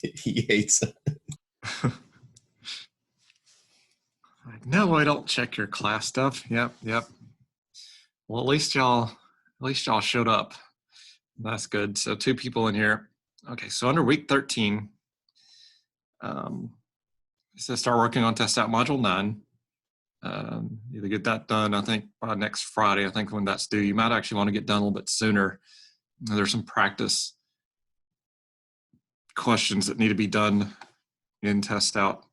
He hates it. Like, no, I don't check your class stuff. Yep. Well, at least y'all showed up. That's good. So 2 people in here. Okay, so under week 13, it says start working on test out module 9. Either get that done, I think, by next Friday, I think when that's due. You might actually want to get done a little bit sooner. There's some practice questions that need to be done in test out.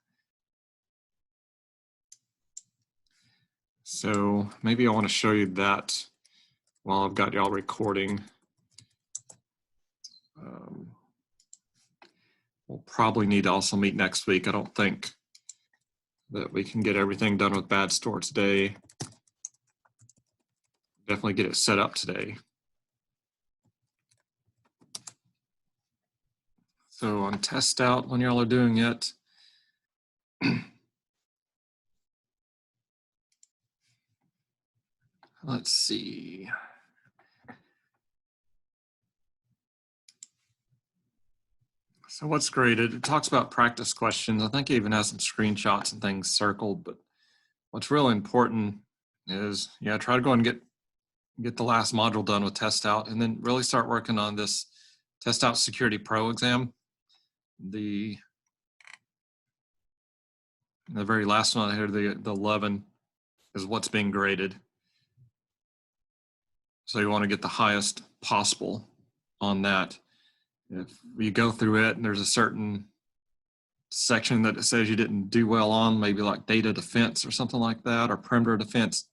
So maybe I want to show you that while I've got y'all recording. We'll probably need to also meet next week. I don't think that we can get everything done with BadStore today. Definitely get it set up today. So on test out, when y'all are doing it, let's see. So what's graded? It talks about practice questions. I think it even has some screenshots and things circled, but what's really important is, yeah, try to go and get the last module done with test out, and then really start working on this test out security pro exam. The very last one here, the 11, is what's being graded. So you want to get the highest possible on that. If you go through it and there's a certain section that it says you didn't do well on, maybe like data defense or something like that, or perimeter defense,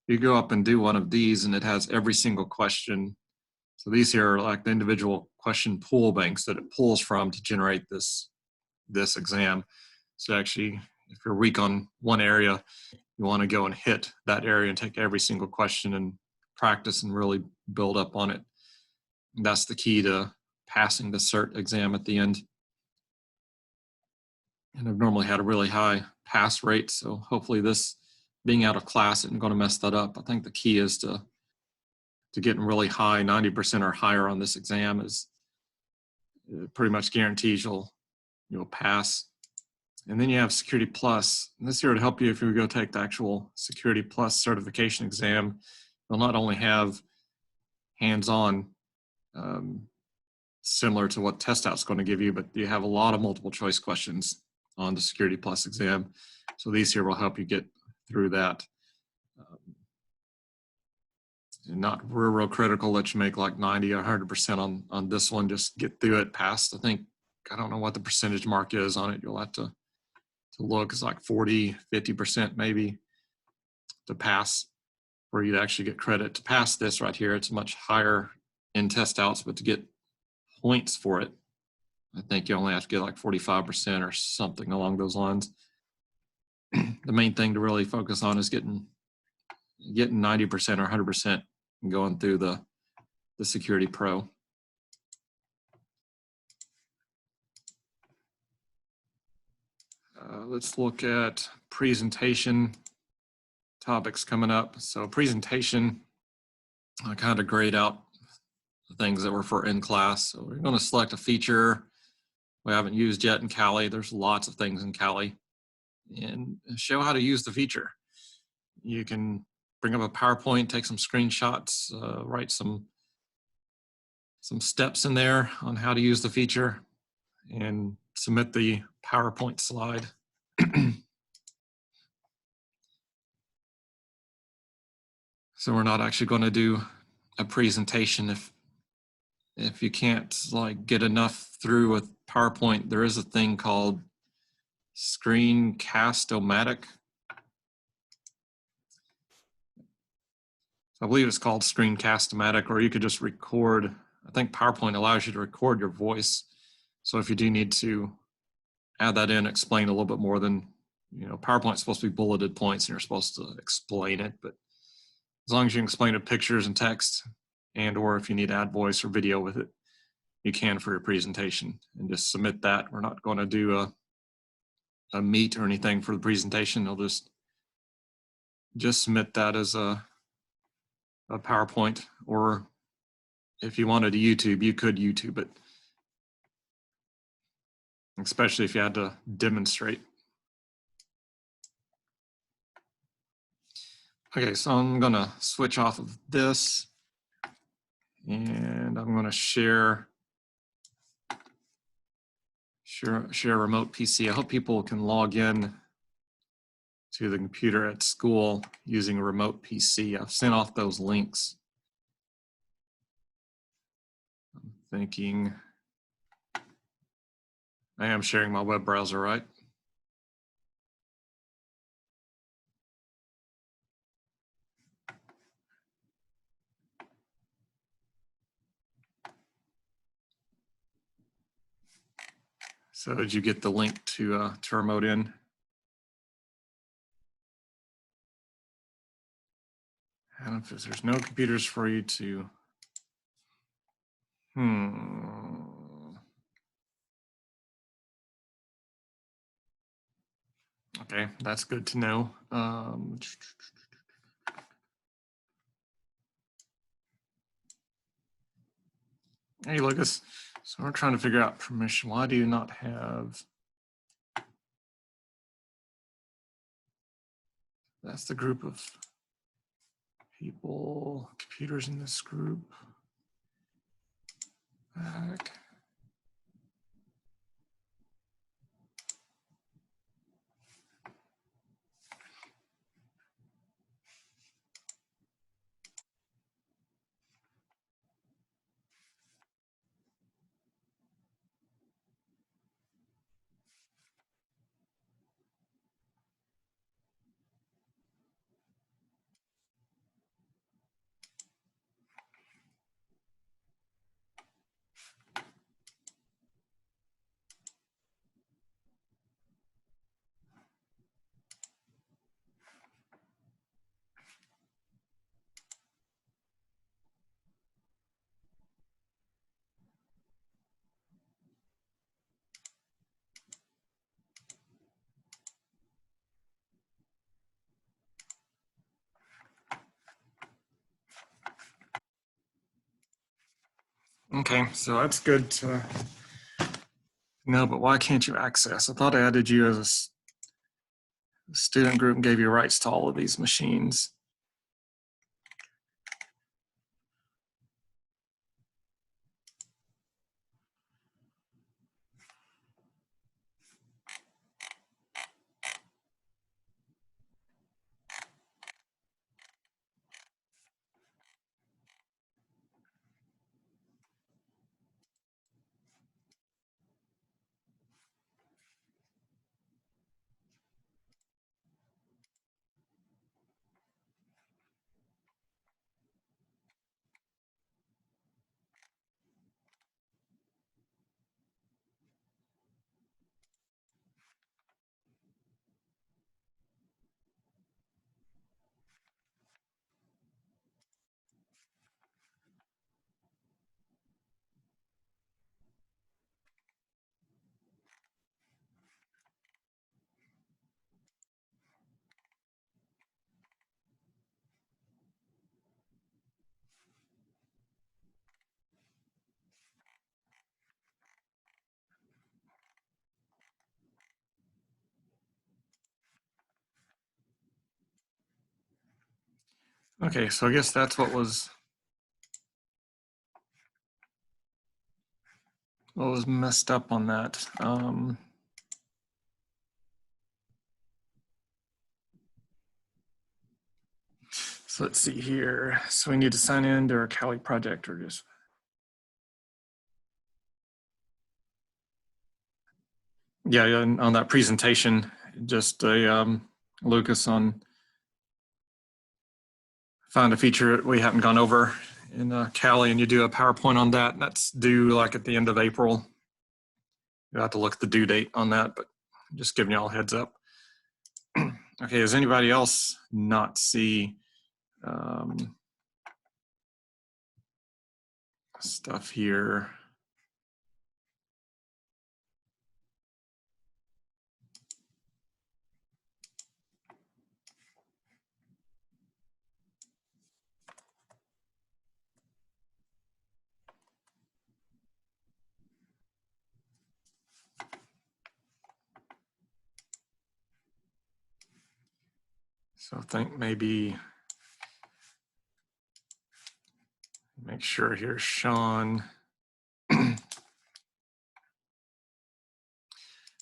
you go up and do one of these and it has every single question. So these here are like the individual question pool banks that it pulls from to generate this exam. So actually, if you're weak on one area, you want to go and hit that area and take every single question and practice and really build up on it. And that's the key to passing the CERT exam at the end. And I've normally had a really high pass rate, so hopefully this being out of class isn't going to mess that up. I think the key is to getting really high, 90% or higher on this exam is pretty much guarantees you'll pass. And then you have Security Plus. And this here to help you if you go take the actual Security Plus certification exam. You'll not only have hands-on, similar to what test out's going to give you, but you have a lot of multiple choice questions on the Security Plus exam. So these here will help you get through that. Not real critical that you make like 90 or 100% on this one. Just get through it, pass. I don't know what the percentage mark is on it. You'll have to look. It's like 40, 50% maybe to pass, where you'd actually get credit to pass this right here. It's much higher in test outs, but to get points for it, I think you only have to get like 45% or something along those lines. The main thing to really focus on is getting 90% or 100% and going through the Security Pro. Let's look at presentation topics coming up. So presentation, I kind of grade out the things that were for in class. So we're going to select a feature we haven't used yet in Kali. There's lots of things in Kali, and show how to use the feature. You can bring up a PowerPoint, take some screenshots, write some steps in there on how to use the feature, and submit the PowerPoint slide. So we're not actually going to do a presentation if you can't like get enough through with PowerPoint. There is a thing called Screencast-O-Matic. I believe it's called Screencast-O-Matic, or you could just record. I think PowerPoint allows you to record your voice. So if you do need to add that in, explain a little bit more than, PowerPoint's supposed to be bulleted points and you're supposed to explain it, but as long as you can explain it pictures and text, and or if you need to add voice or video with it, you can for your presentation, and just submit that. We're not going to do a meet or anything for the presentation. They'll just submit that as a PowerPoint, or if you wanted to YouTube, you could YouTube it. especially if you had to demonstrate. Okay, so I'm gonna switch off of this and I'm gonna share remote PC. I hope people can log in to the computer at school using a remote PC. I've sent off those links. I'm thinking I am sharing my web browser, right? So did you get the link to remote in? And if there's no computers for you to, Okay, that's good to know. Hey, Lucas. So we're trying to figure out permission. Why do you not have? That's the group of people, computers in this group. Back. Okay, so that's good to know, but why can't you access? I thought I added you as a student group and gave you rights to all of these machines. Okay, so I guess that's what was messed up on that. So let's see here. So we need to sign in to our Kali project or just. Yeah, on that presentation, just a Lucas on found a feature that we haven't gone over in Kali, and you do a PowerPoint on that. And that's due like at the end of April. You have to look at the due date on that, but just giving you all a heads up. Okay, does anybody else not see stuff here? So I think maybe make sure here's Sean.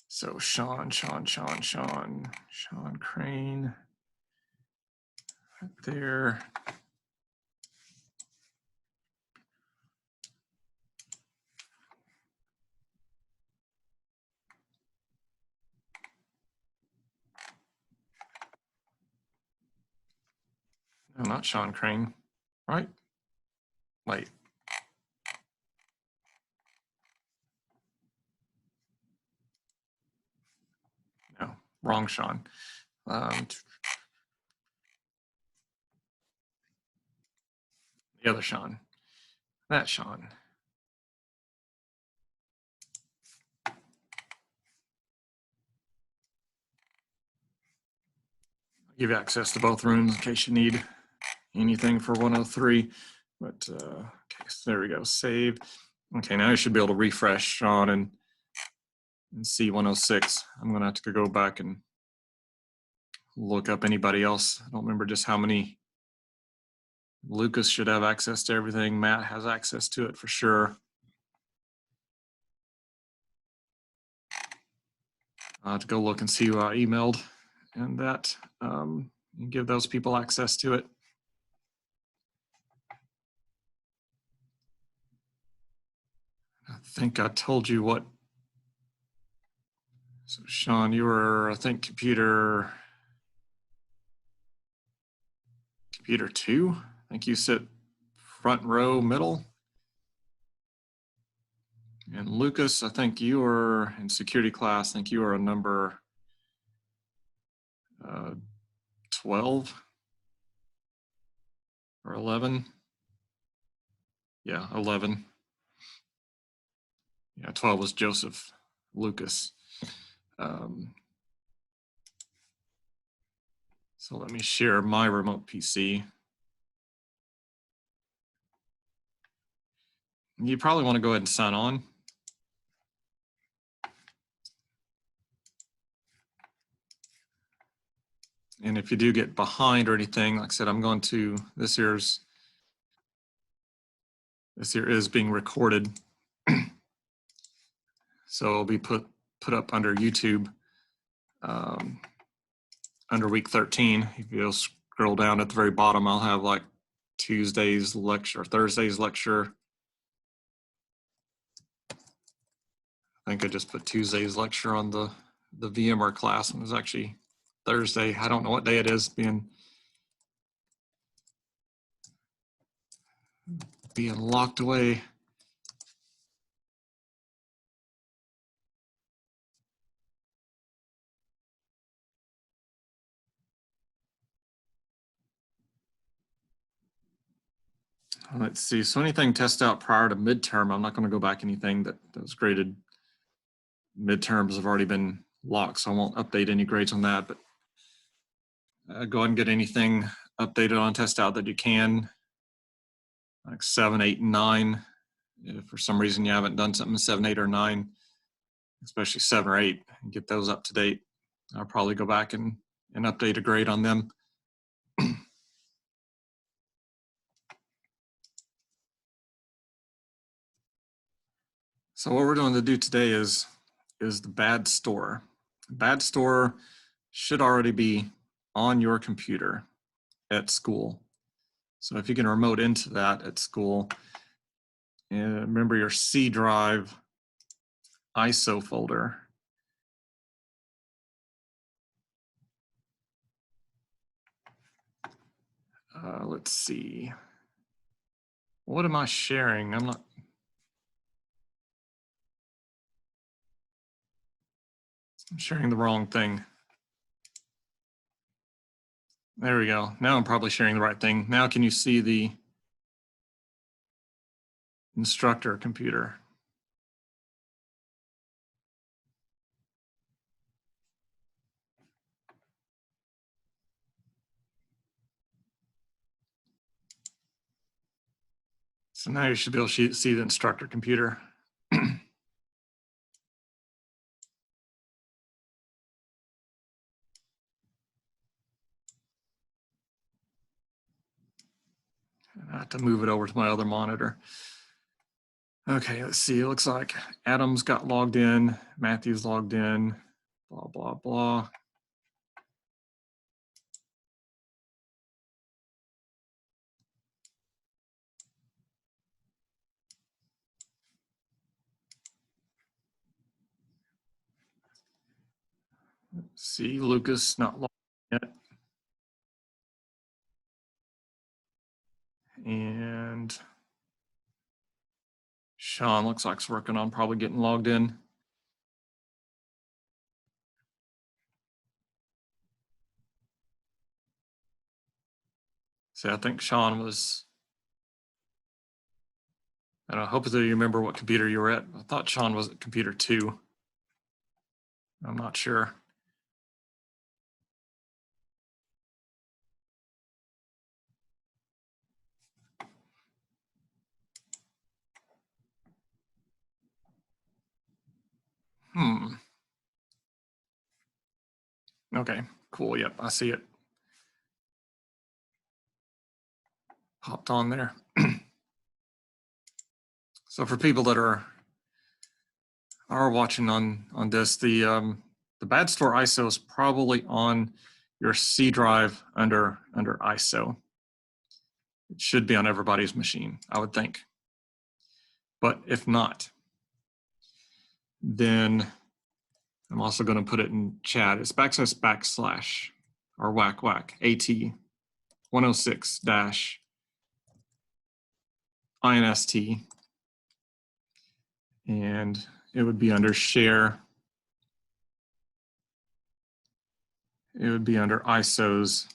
So Sean Crane right there. No, not Sean Crane, right? Wait. No, wrong Sean. The other Sean. That Sean. Give you access to both rooms in case you need anything for 103. But okay, so there we go. Save. Okay, now you should be able to refresh Sean and see 106. I'm gonna have to go back and look up anybody else. I don't remember just how many. Lucas should have access to everything. Matt has access to it for sure. I'll have to go look and see who I emailed and that and give those people access to it. I think I told you what. So Sean, you were, I think, computer 2. I think you sit front row middle. And Lucas, I think you were in security class. I think you were a number 12 or 11. Yeah, 11. Yeah, 12 was Joseph Lucas. So let me share my remote PC. You probably want to go ahead and sign on. And if you do get behind or anything, like I said, I'm going to, this here is being recorded. So it'll be put up under YouTube under week 13. If you'll scroll down at the very bottom, I'll have like Tuesday's lecture, Thursday's lecture. I think I just put Tuesday's lecture on the VMware class, and it's actually Thursday. I don't know what day it is being locked away. Let's see. So anything test out prior to midterm, I'm not going to go back anything that was graded. Midterms have already been locked, so I won't update any grades on that. But go ahead and get anything updated on test out that you can, like 7, 8, and 9. If for some reason you haven't done something in 7, 8, or 9, especially 7 or 8, and get those up to date. I'll probably go back and update a grade on them. So what we're going to do today is the BadStore. BadStore should already be on your computer at school. So if you can remote into that at school, and remember your C drive ISO folder. Let's see. What am I sharing? I'm sharing the wrong thing. There we go. Now I'm probably sharing the right thing. Now can you see the instructor computer? So now you should be able to see the instructor computer. have to move it over to my other monitor. Okay, let's see. It looks like Adam's got logged in, Matthew's logged in, blah, blah, blah. Let's see, Lucas not logged in yet. And Sean looks like he's working on probably getting logged in. So I think Sean was, I don't know, hopefully you remember what computer you were at. I thought Sean was at computer 2. I'm not sure. Okay, cool. Yep, I see it. Popped on there. So for people that are watching on this, the BadStore ISO is probably on your C drive under ISO. It should be on everybody's machine, I would think. But if not, then I'm also going to put it in chat. It's // or whack AT 106 INST, and it would be under share. It would be under ISOs,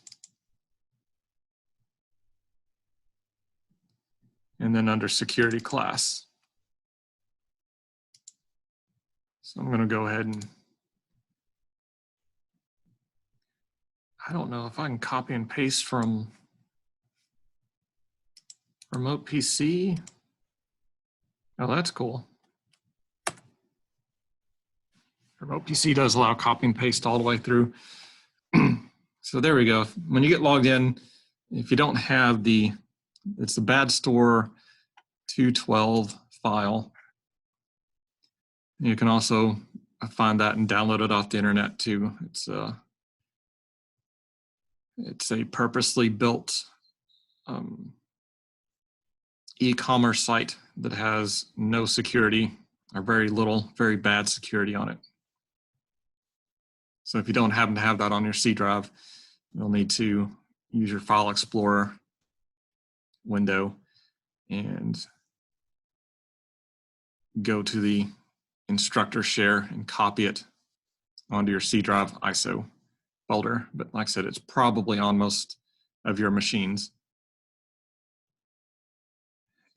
and then under security class. So I'm going to go ahead and, I don't know if I can copy and paste from remote PC. Oh, that's cool. Remote PC does allow copy and paste all the way through. So there we go. When you get logged in, if you don't have it's the BadStore 212 file. You can also find that and download it off the internet too. It's a purposely built e-commerce site that has no security or very little, very bad security on it. So if you don't happen to have that on your C drive, you'll need to use your File Explorer window and go to the instructor share and copy it onto your C drive ISO folder. But like I said, it's probably on most of your machines.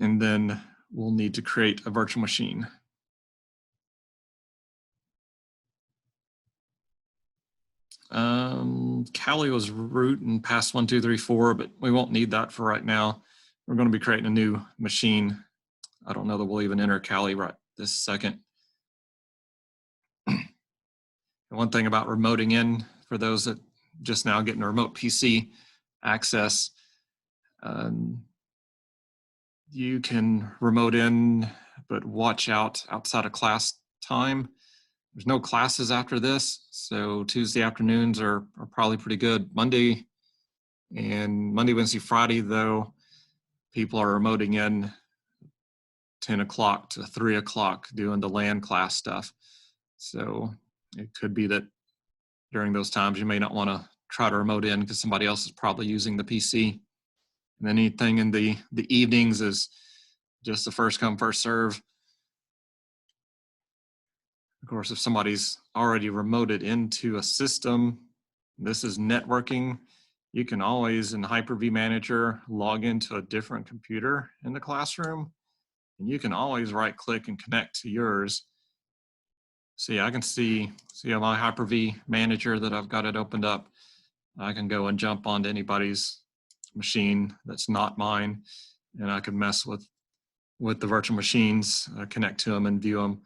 And then we'll need to create a virtual machine. Kali was root and pass 1, 2, 3, 4, but we won't need that for right now. We're going to be creating a new machine. I don't know that we'll even enter Kali right this second. One thing about remoting in, for those that just now getting a remote PC access, you can remote in, but watch out outside of class time. There's no classes after this, so Tuesday afternoons are probably pretty good. Monday, Wednesday, Friday, though, people are remoting in 10 o'clock to 3 o'clock doing the LAN class stuff. So it could be that during those times you may not want to try to remote in because somebody else is probably using the PC. And anything in the evenings is just the first come, first serve. Of course, if somebody's already remoted into a system, this is networking, you can always in Hyper-V Manager log into a different computer in the classroom, and you can always right-click and connect to yours. See, I can see on my Hyper-V Manager that I've got it opened up. I can go and jump onto anybody's machine that's not mine, and I can mess with the virtual machines, connect to them and view them.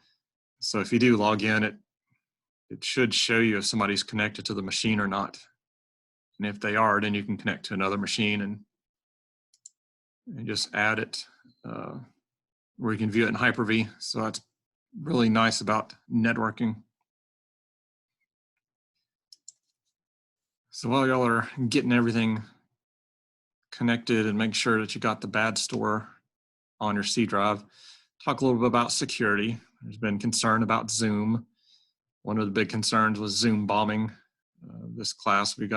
So if you do log in, it should show you if somebody's connected to the machine or not. And if they are, then you can connect to another machine and and just add it where you can view it in Hyper-V. So that's really nice about networking. So while y'all are getting everything connected and make sure that you got the BadStore on your C drive, talk a little bit about security. There's been concern about Zoom. One of the big concerns was Zoom bombing. This class, we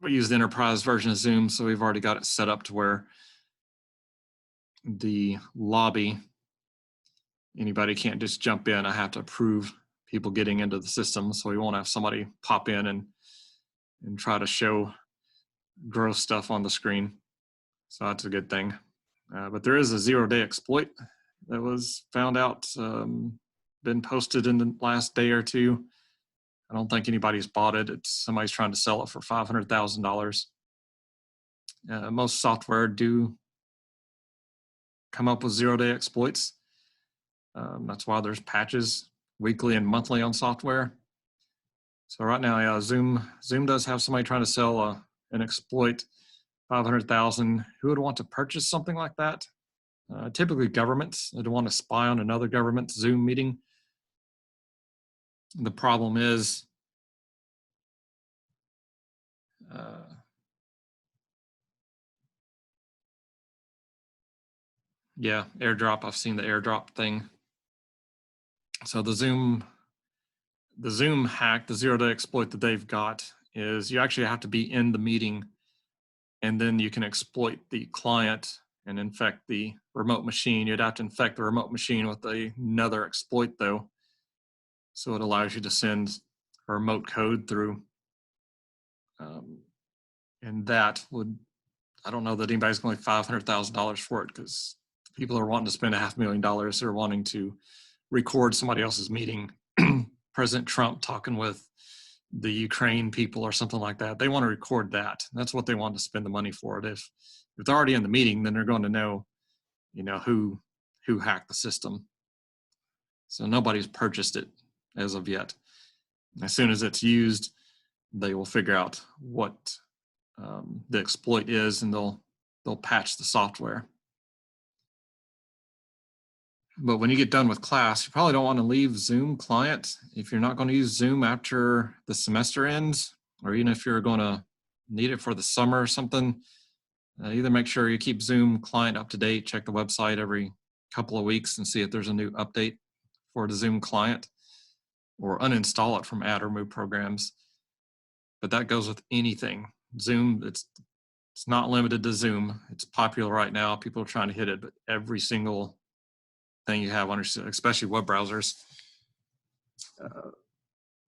use the enterprise version of Zoom, so we've already got it set up to where the lobby, anybody can't just jump in. I have to approve people getting into the system, so we won't have somebody pop in and try to show gross stuff on the screen. So that's a good thing. But there is a 0-day exploit that was found out, been posted in the last day or two. I don't think anybody's bought it. Somebody's trying to sell it for $500,000. Most software do come up with 0-day exploits. That's why there's patches weekly and monthly on software. So right now, yeah, Zoom does have somebody trying to sell an exploit, 500,000. Who would want to purchase something like that? Typically governments that want to spy on another government's Zoom meeting. The problem is, yeah, airdrop. I've seen the airdrop thing. So the Zoom hack, the 0-day exploit that they've got is you actually have to be in the meeting, and then you can exploit the client and infect the remote machine. You'd have to infect the remote machine with another exploit though. So it allows you to send a remote code through. And that would, I don't know that anybody's going to $500,000 for it, because people are wanting to spend $500,000. They're wanting to record somebody else's meeting. President Trump talking with the Ukraine people or something like that. They want to record that. That's what they want to spend the money for it. If they're already in the meeting, then they're going to know, who hacked the system. So nobody's purchased it as of yet. As soon as it's used, they will figure out what the exploit is, and they'll patch the software. But when you get done with class, you probably don't want to leave Zoom client if you're not going to use Zoom after the semester ends, or even if you're going to need it for the summer or something. Either make sure you keep Zoom client up to date, check the website every couple of weeks and see if there's a new update for the Zoom client, or uninstall it from add or remove programs. But that goes with anything. Zoom, it's not limited to Zoom. It's popular right now. People are trying to hit it, but every single thing you have on your, especially web browsers,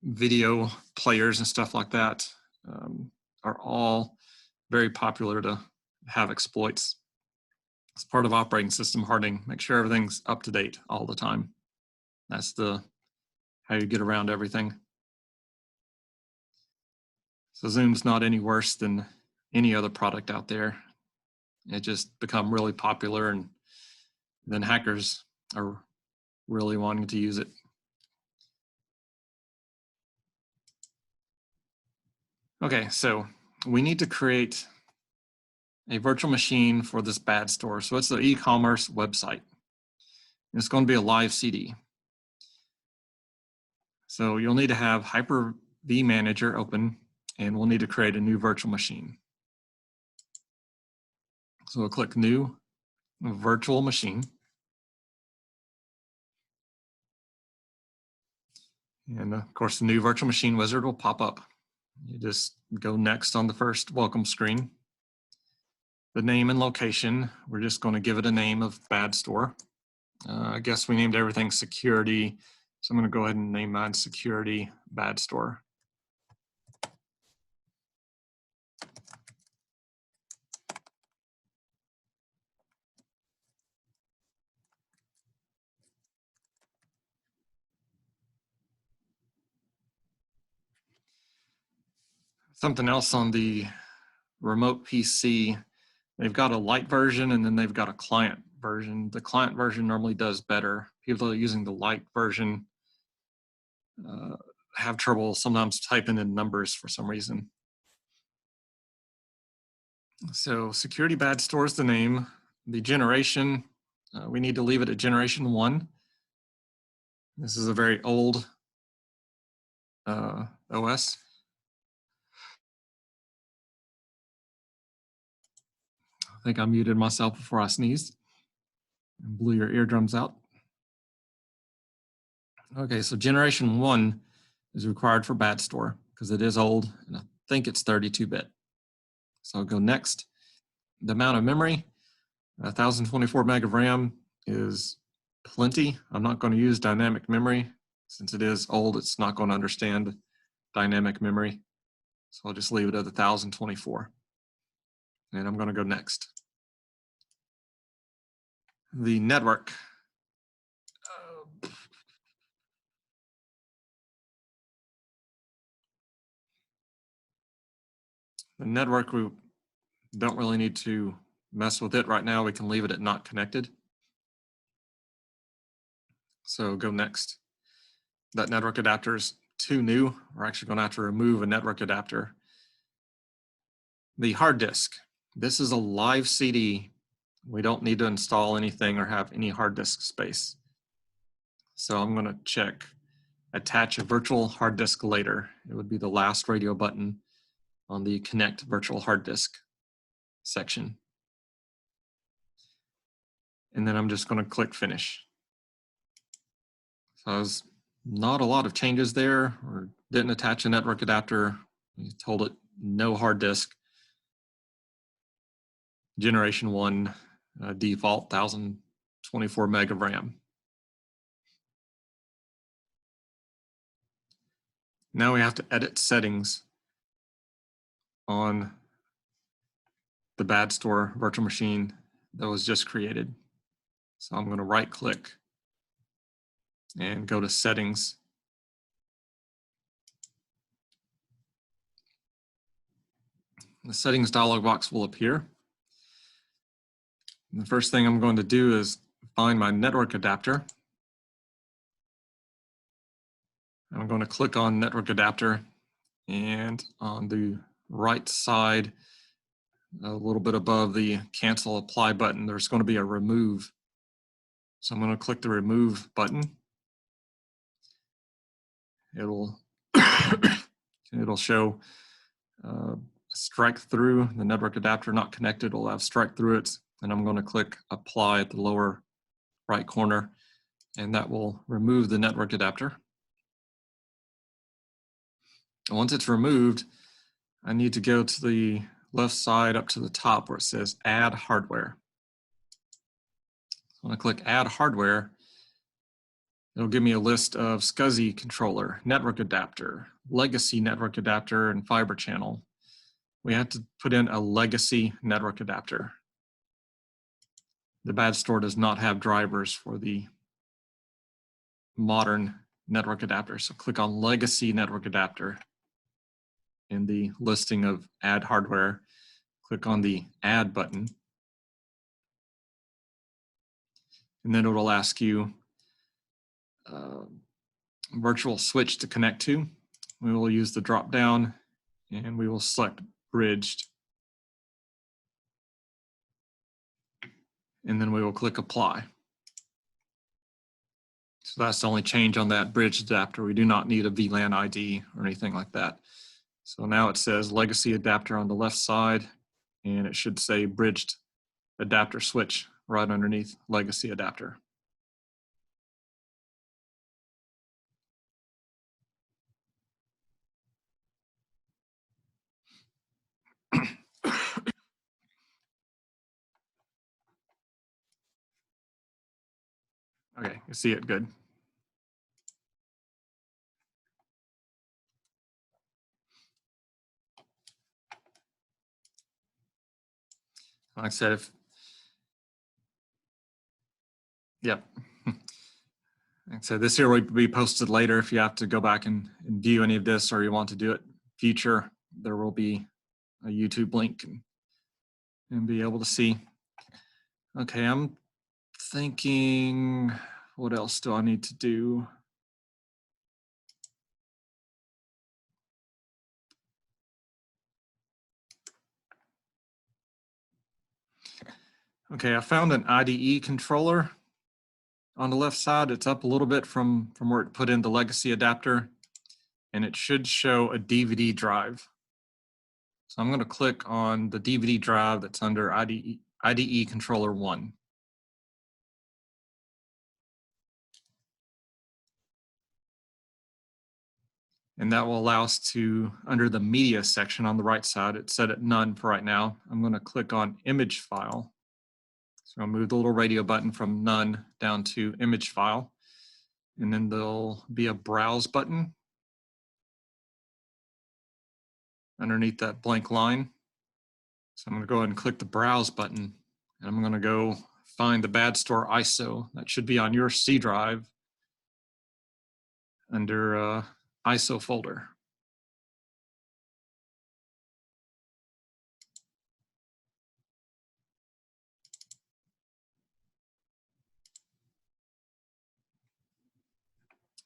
video players and stuff like that, are all very popular to have exploits. It's part of operating system hardening. Make sure everything's up to date all the time. That's how you get around everything. So Zoom's not any worse than any other product out there. It just become really popular, and then hackers are really wanting to use it. Okay, so we need to create a virtual machine for this BadStore. So it's the e-commerce website. It's going to be a live CD. So you'll need to have Hyper-V Manager open, and we'll need to create a new virtual machine. So we'll click New Virtual Machine. And of course, the new virtual machine wizard will pop up. You just go next on the first welcome screen. The name and location, we're just going to give it a name of BadStore. I guess we named everything security, so I'm going to go ahead and name mine security BadStore. Something else on the remote PC, they've got a light version and then they've got a client version. The client version normally does better. People that are using the light version have trouble sometimes typing in numbers for some reason. So security BadStore is the name. The generation, we need to leave it at generation 1. This is a very old OS. I think I muted myself before I sneezed and blew your eardrums out. Okay, so generation 1 is required for BadStore because it is old, and I think it's 32-bit. So I'll go next. The amount of memory, 1024 meg of RAM is plenty. I'm not going to use dynamic memory. Since it is old, it's not going to understand dynamic memory. So I'll just leave it at 1024. And I'm going to go next. The network. The network, we don't really need to mess with it right now. We can leave it at not connected. So go next. That network adapter is too new. We're actually going to have to remove a network adapter. The hard disk. This is a live CD. We don't need to install anything or have any hard disk space. So I'm going to check attach a virtual hard disk later. It would be the last radio button on the connect virtual hard disk section. And then I'm just going to click finish. So there's not a lot of changes there, or didn't attach a network adapter. We told it no hard disk. Generation 1 default 1024 meg of RAM. Now we have to edit settings on the BadStore virtual machine that was just created. So I'm going to right click and go to settings. The settings dialog box will appear. And the first thing I'm going to do is find my network adapter. I'm going to click on network adapter, and on the right side, a little bit above the cancel apply button, there's going to be a remove. So I'm going to click the remove button. It'll show strike through the network adapter not connected. Will have strike through it, and I'm going to click apply at the lower right corner, and that will remove the network adapter. And once it's removed, I need to go to the left side up to the top where it says add hardware. When I click add hardware, it'll give me a list of SCSI controller, network adapter, legacy network adapter, and fiber channel. We have to put in a legacy network adapter. The BadStore does not have drivers for the modern network adapter. So click on legacy network adapter in the listing of add hardware. Click on the add button. And then it will ask you virtual switch to connect to. We will use the drop down and we will select bridged. And then we will click apply. So that's the only change on that bridged adapter. We do not need a VLAN ID or anything like that. So now it says legacy adapter on the left side, and it should say bridged adapter switch right underneath legacy adapter. Okay, you see it good. Like I said, yep. Like I said, this here will be posted later if you have to go back and view any of this, or you want to do it future. There will be a YouTube link and be able to see. Okay, I'm thinking, what else do I need to do? Okay, I found an IDE controller on the left side. It's up a little bit from where it put in the legacy adapter, and it should show a DVD drive. So I'm going to click on the DVD drive that's under IDE controller 1. And that will allow us to, under the media section on the right side, it's set at none for right now. I'm going to click on image file. So I'll move the little radio button from none down to image file. And then there'll be a browse button underneath that blank line. So I'm going to go ahead and click the browse button, and I'm going to go find the BadStore ISO. That should be on your C drive under ISO folder.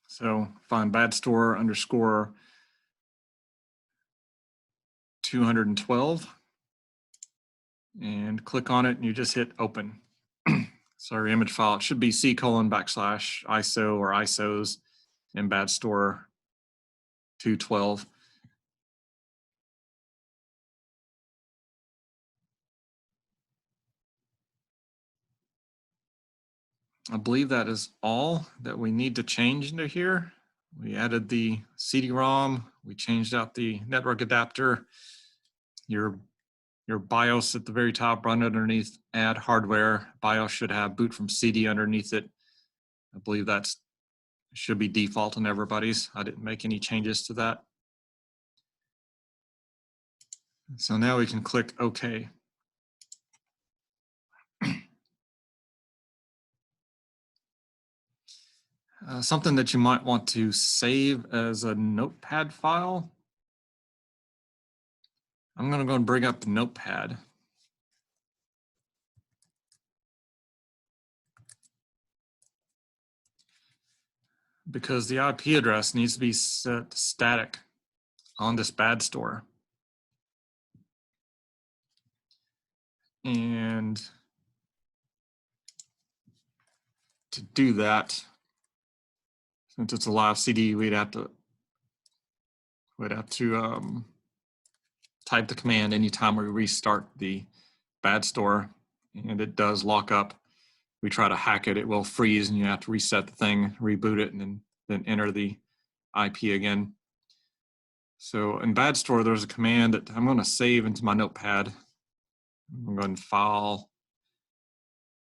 So find BadStore underscore 212 and click on it, and you just hit open. So our image file, it should be C:\ISO or ISOs in BadStore 212. I believe that is all that we need to change into here. We added the CD-ROM, we changed out the network adapter, your BIOS at the very top, run underneath add hardware. BIOS should have boot from CD underneath it. I believe that should be default on everybody's. I didn't make any changes to that. So now we can click OK. Something that you might want to save as a notepad file. I'm going to go and bring up the notepad. Because the IP address needs to be set static on this BadStore. And to do that, since it's a live CD, we'd have to type the command anytime we restart the BadStore, and it does lock up. We try to hack it, it will freeze, and you have to reset the thing, reboot it, and then enter the IP again. So in BadStore, there's a command that I'm going to save into my notepad. I'm going to file,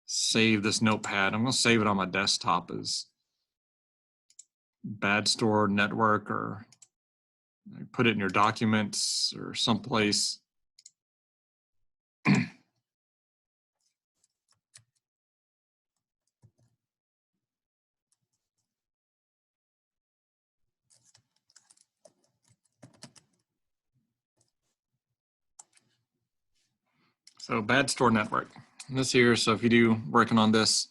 save this notepad. I'm going to save it on my desktop as BadStore network, or put it in your documents or someplace. So BadStore network. And this here, so if you do working on this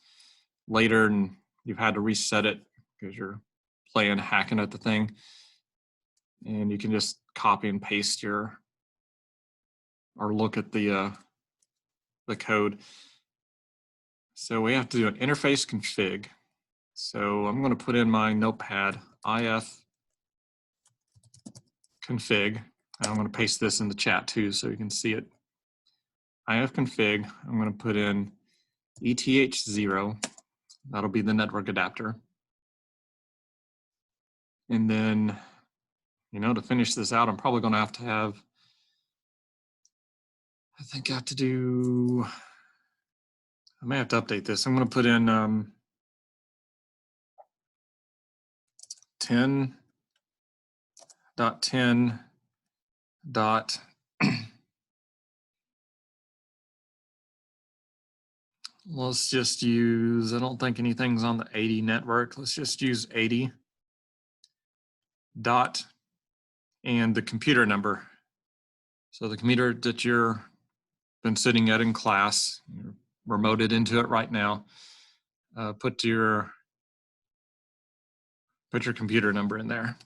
later and you've had to reset it because you're playing hacking at the thing, and you can just copy and paste or look at the code. So we have to do an interface config. So I'm going to put in my notepad if config. I'm going to paste this in the chat too so you can see it. if config, I'm going to put in ETH0. That'll be the network adapter. And then, to finish this out, I'm probably going to have, I think I have to do, I may have to update this. I'm going to put in 10.10. Let's just use, I don't think anything's on the 80 network. Let's just use 80 dot and the computer number. So the computer that you're been sitting at in class, you're remoted into it right now. Put your computer number in there.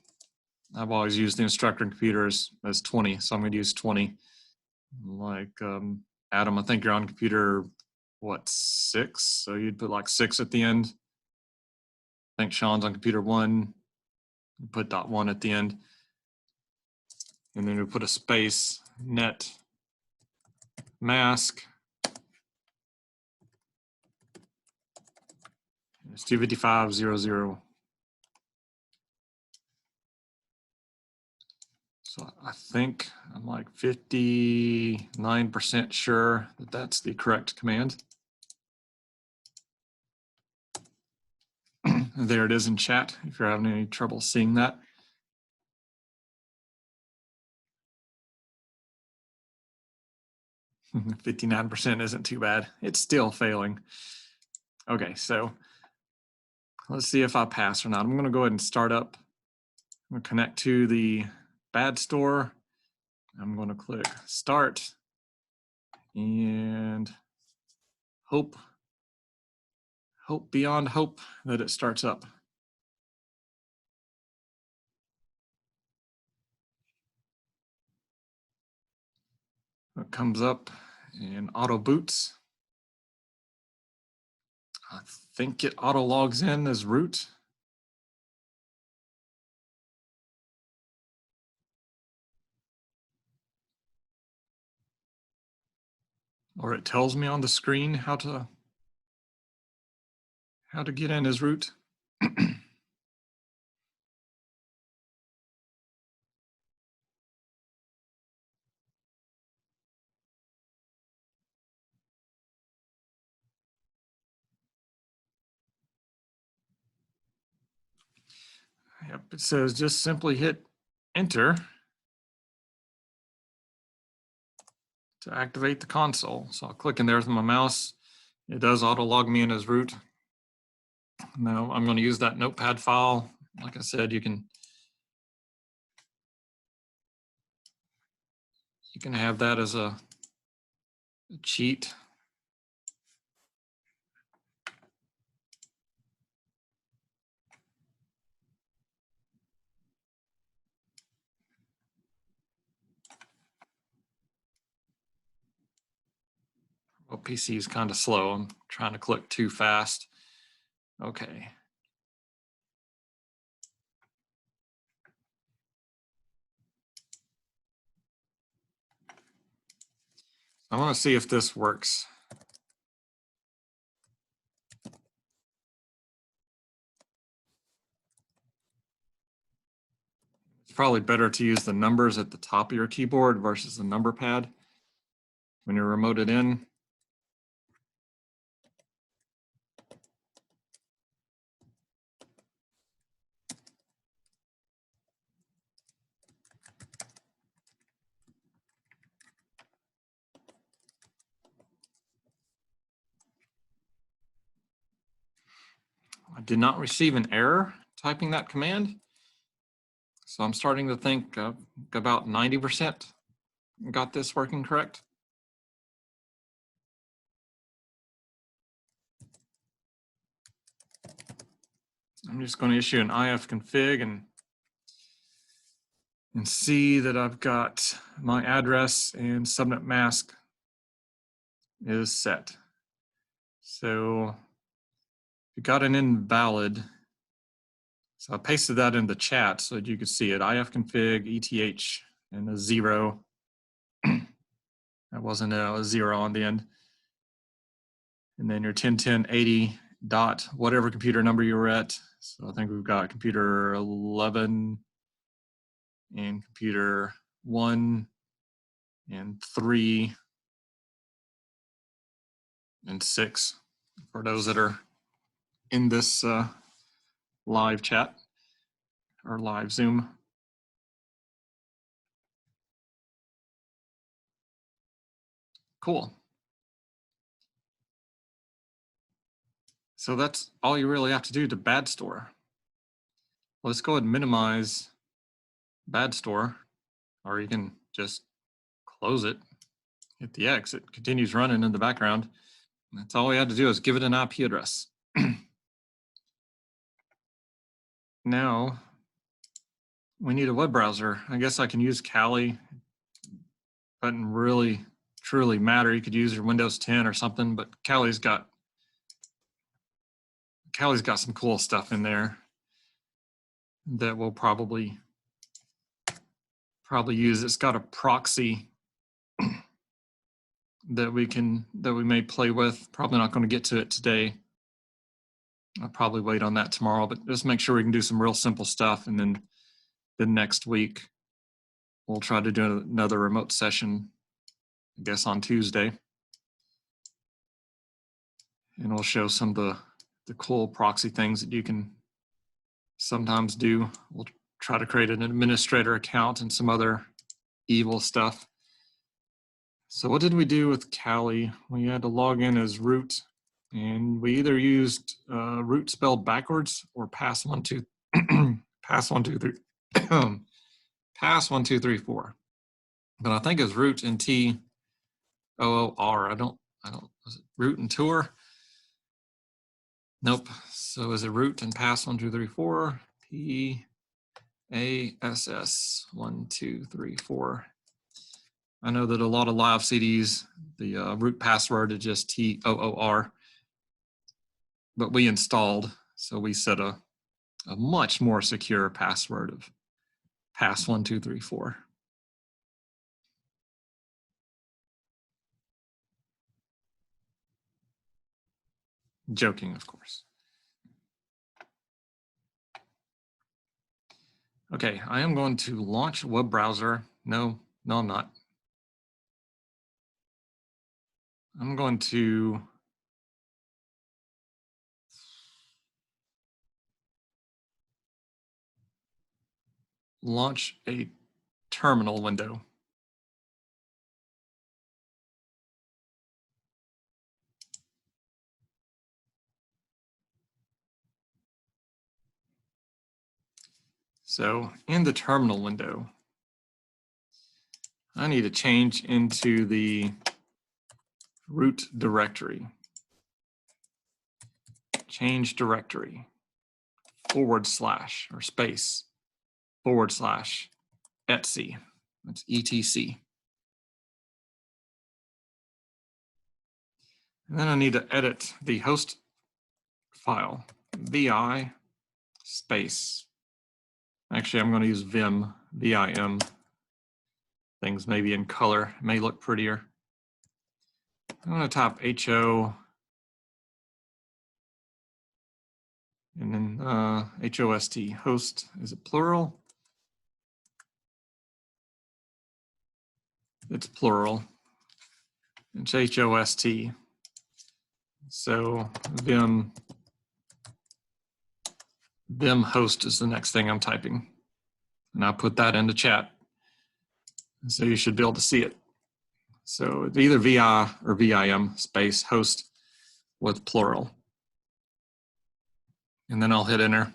I've always used the instructor computer as 20, so I'm going to use 20. Like Adam, I think you're on computer what, 6? So you'd put like 6 at the end. I think Sean's on computer 1. You put .1 at the end. And then we put a space, net mask. It's 255.00. So I think I'm like 59% sure that that's the correct command. There it is in chat if you're having any trouble seeing that. %59 isn't too bad. It's still failing. Okay, so let's see if I pass or not. I'm going to go ahead and start up. I'm going to connect to the BadStore. I'm going to click start and hope beyond hope that it starts up. It comes up and auto boots. I think it auto logs in as root. Or it tells me on the screen how to get in as root. Yep, it says just simply hit enter to activate the console. So I'll click in there with my mouse. It does auto log me in as root. Now I'm going to use that notepad file. Like I said, you can have that as a cheat. Well, PC is kind of slow. I'm trying to click too fast. Okay. I want to see if this works. It's probably better to use the numbers at the top of your keyboard versus the number pad when you're remoted in. I did not receive an error typing that command. So I'm starting to think about 90% got this working correct. I'm just going to issue an ifconfig and see that I've got my address and subnet mask is set. So we got an invalid. So I pasted that in the chat so that you could see it. ifconfig ETH and a 0. That wasn't a 0 on the end. And then your 10.10.80 dot whatever computer number you were at. So I think we've got computer 11 and computer 1 and 3 and 6 for those that are in this live chat or live Zoom. Cool. So that's all you really have to do to BadStore. Let's go ahead and minimize BadStore, or you can just close it, hit the X. It continues running in the background. That's all we had to do is give it an IP address. Now we need a web browser. I guess I can use Kali, but really truly matter. You could use your Windows 10 or something, but Kali's got some cool stuff in there that we'll probably use. It's got a proxy that we may play with. Probably not going to get to it today. I'll probably wait on that tomorrow, but just make sure we can do some real simple stuff. And then the next week, we'll try to do another remote session, I guess on Tuesday. And we'll show some of the cool proxy things that you can sometimes do. We'll try to create an administrator account and some other evil stuff. So what did we do with Kali? We had to log in as root, and we either used root spelled backwards or pass 1 2 pass 1 2 3 pass 1 2 3 4. But I think it's root and T O O R. I don't. Was it root and tour? Nope. So is it root and pass 1 2 3 4? P A S S 1 2 3 4. I know that a lot of live CDs, the root password is just TOOR, but we installed, so we set a much more secure password of pass 1 2 3 4. Joking, of course. Okay, I am going to launch a web browser. No, I'm not. I'm going to launch a terminal window. So in the terminal window, I need to change into the root directory. Change directory / or space / etc. That's etc. And then I need to edit the host file, vi space. Actually, I'm going to use vim, vim. Things maybe in color may look prettier. I'm going to type ho and then host. Host, is it plural? It's plural. It's host. So vim host is the next thing I'm typing. And I'll put that into chat. So you should be able to see it. So it's either vi or vim space host with plural. And then I'll hit enter.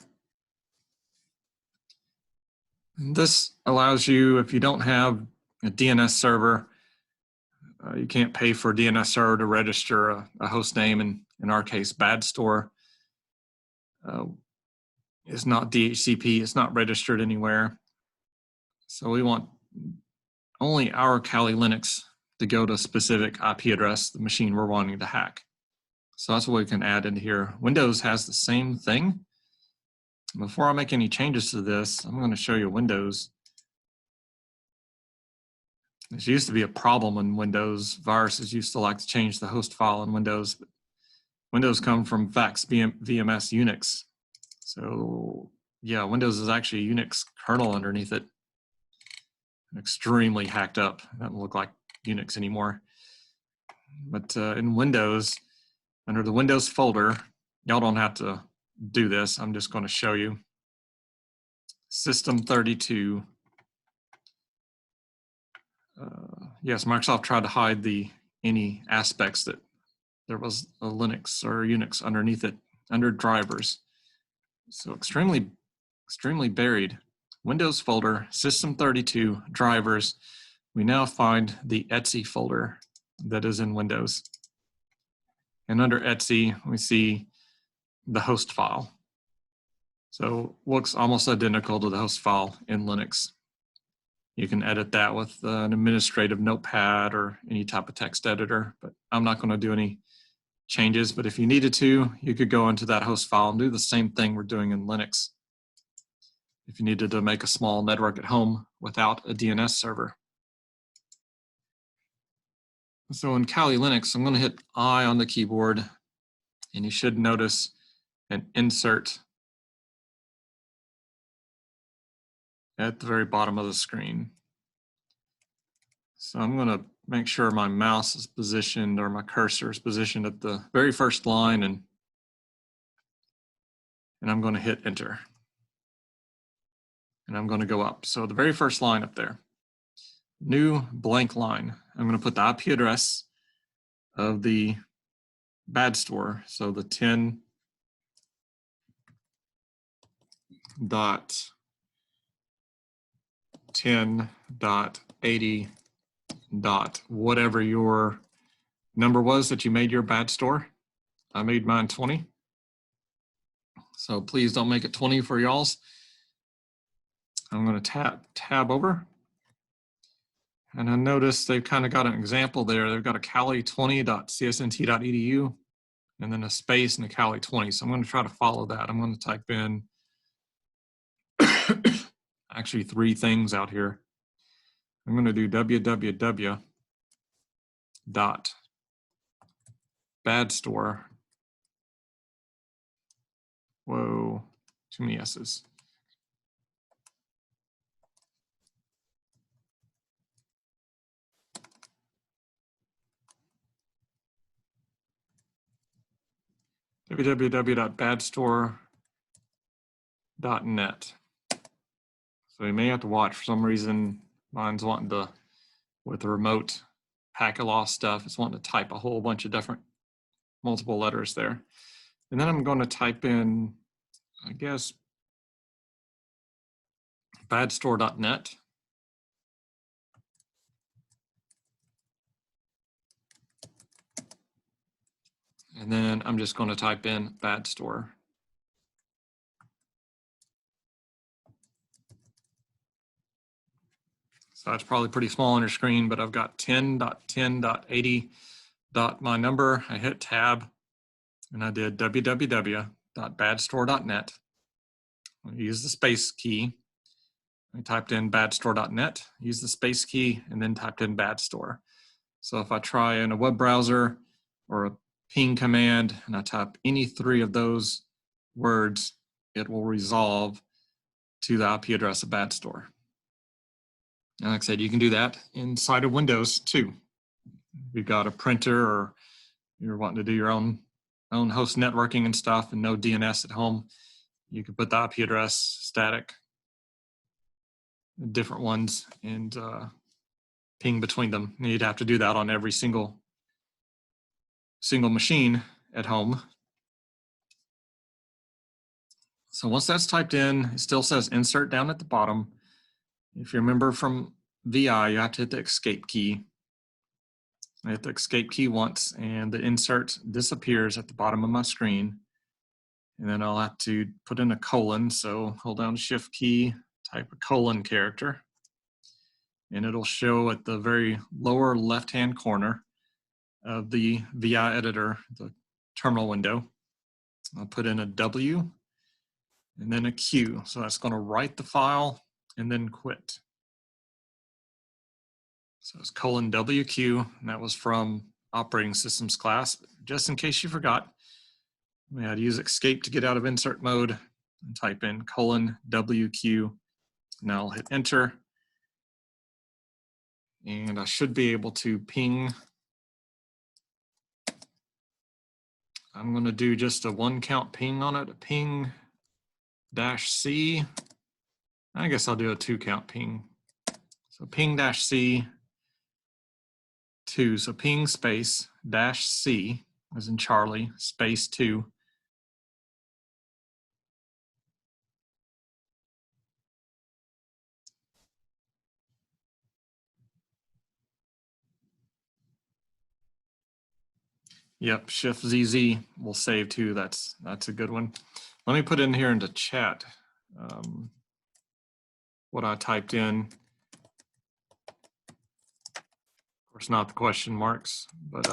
And this allows you, if you don't have a DNS server, you can't pay for a DNS server to register a host name. And in our case, BadStore is not DHCP. It's not registered anywhere. So we want only our Kali Linux to go to a specific IP address, the machine we're wanting to hack. So that's what we can add in here. Windows has the same thing. Before I make any changes to this, I'm going to show you Windows. This used to be a problem in Windows. Viruses used to like to change the host file in Windows. But Windows come from VAX VMS Unix. So yeah, Windows is actually a Unix kernel underneath it. Extremely hacked up. It doesn't look like Unix anymore. But in Windows, under the Windows folder, y'all don't have to do this. I'm just going to show you. System32. Yes, Microsoft tried to hide any aspects that there was a Linux or Unix underneath it, under drivers. So extremely buried. Windows folder, System32, drivers. We now find the etc folder that is in Windows. And under etc, we see the host file. So looks almost identical to the host file in Linux. You can edit that with an administrative notepad or any type of text editor, but I'm not going to do any changes. But if you needed to, you could go into that host file and do the same thing we're doing in Linux if you needed to make a small network at home without a DNS server. So in Kali Linux, I'm going to hit I on the keyboard, and you should notice an insert at the very bottom of the screen. So I'm going to make sure my mouse is positioned, or my cursor is positioned at the very first line, and I'm going to hit enter. And I'm going to go up. So the very first line up there, new blank line. I'm going to put the IP address of the BadStore. So the 10.10.80. Whatever your number was that you made your BadStore. I made mine 20. So please don't make it 20 for y'all's. I'm going to tab over. And I noticed they've kind of got an example there. They've got a cali20.csnt.edu and then a space and a cali20. So I'm going to try to follow that. I'm going to type in actually 3 things out here. I'm going to do www.badstore. Whoa, too many S's. www.badstore.net. So you may have to watch. For some reason, mine's wanting to, with the remote packet loss stuff, it's wanting to type a whole bunch of different multiple letters there. And then I'm going to type in, I guess, badstore.net. And then I'm just going to type in BadStore. So it's probably pretty small on your screen, but I've got 10.10.80. My number. I hit tab, and I did www.badstore.net. I use the space key. I typed in badstore.net, use the space key, and then typed in BadStore. So if I try in a web browser or a ping command, and I type any 3 of those words, it will resolve to the IP address of BadStore. And like I said, you can do that inside of Windows too. If you've got a printer or you're wanting to do your own host networking and stuff and no DNS at home, you can put the IP address static, different ones, and ping between them. And you'd have to do that on every single machine at home. So once that's typed in, it still says insert down at the bottom. If you remember from VI, you have to hit the escape key. I hit the escape key once, and the insert disappears at the bottom of my screen. And then I'll have to put in a colon. So hold down the shift key, type a colon character, and it'll show at the very lower left-hand corner of the VI editor, the terminal window. I'll put in a W and then a Q. So that's going to write the file and then quit. So it's :WQ, and that was from operating systems class. Just in case you forgot, we had to use escape to get out of insert mode and type in :WQ. Now I'll hit enter. And I should be able to ping. I'm going to do just a 1-count ping on it, a ping -C. I guess I'll do a 2-count ping. So ping -C 2. So ping space -C, as in Charlie, space 2. Yep, Shift ZZ will save too. That's a good one. Let me put in here into chat what I typed in. course, not the question marks, but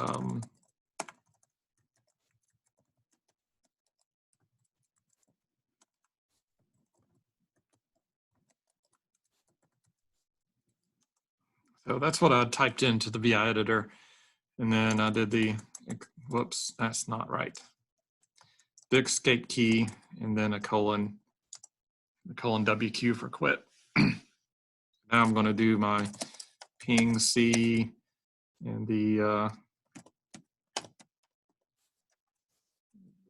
so that's what I typed into the VI editor. And then I did the, whoops, that's not right. The escape key, and then a colon, the colon WQ for quit. Now I'm going to do my ping C and the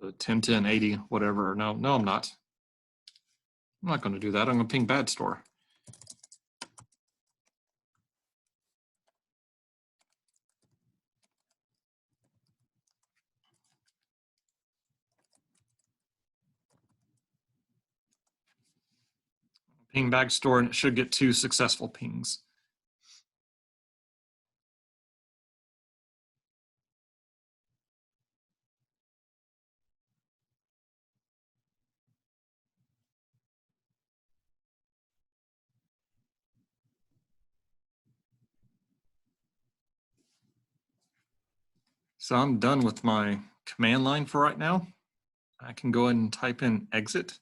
101080, whatever. No, I'm not. I'm not going to do that. I'm going to ping BadStore. Ping BadStore, and it should get 2 successful pings. So I'm done with my command line for right now. I can go ahead and type in exit.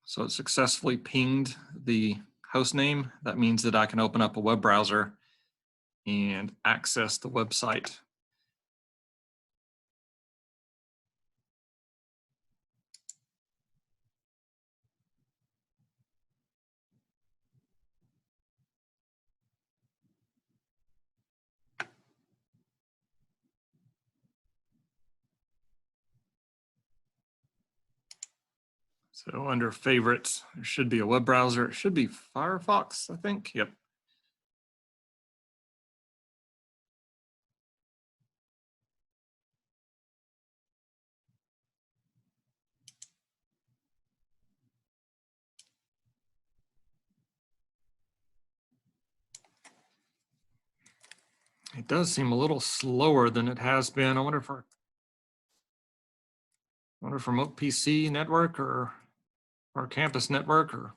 So it successfully pinged the host name. That means that I can open up a web browser and access the website. So under favorites, there should be a web browser. It should be Firefox, I think. Yep. It does seem a little slower than it has been. I wonder if remote PC network or our campus network or.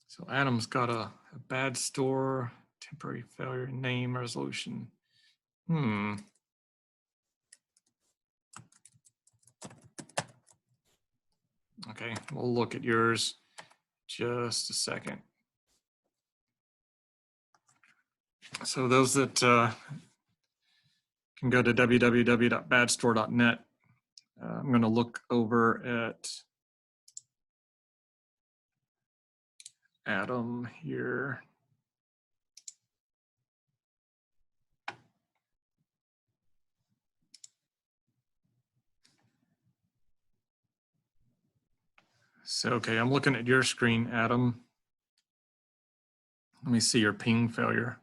So Adam's got a BadStore temporary failure name resolution. Okay, we'll look at yours just a second. So those that can go to www.badstore.net. I'm going to look over at Adam here. So, okay, I'm looking at your screen, Adam. Let me see your ping failure.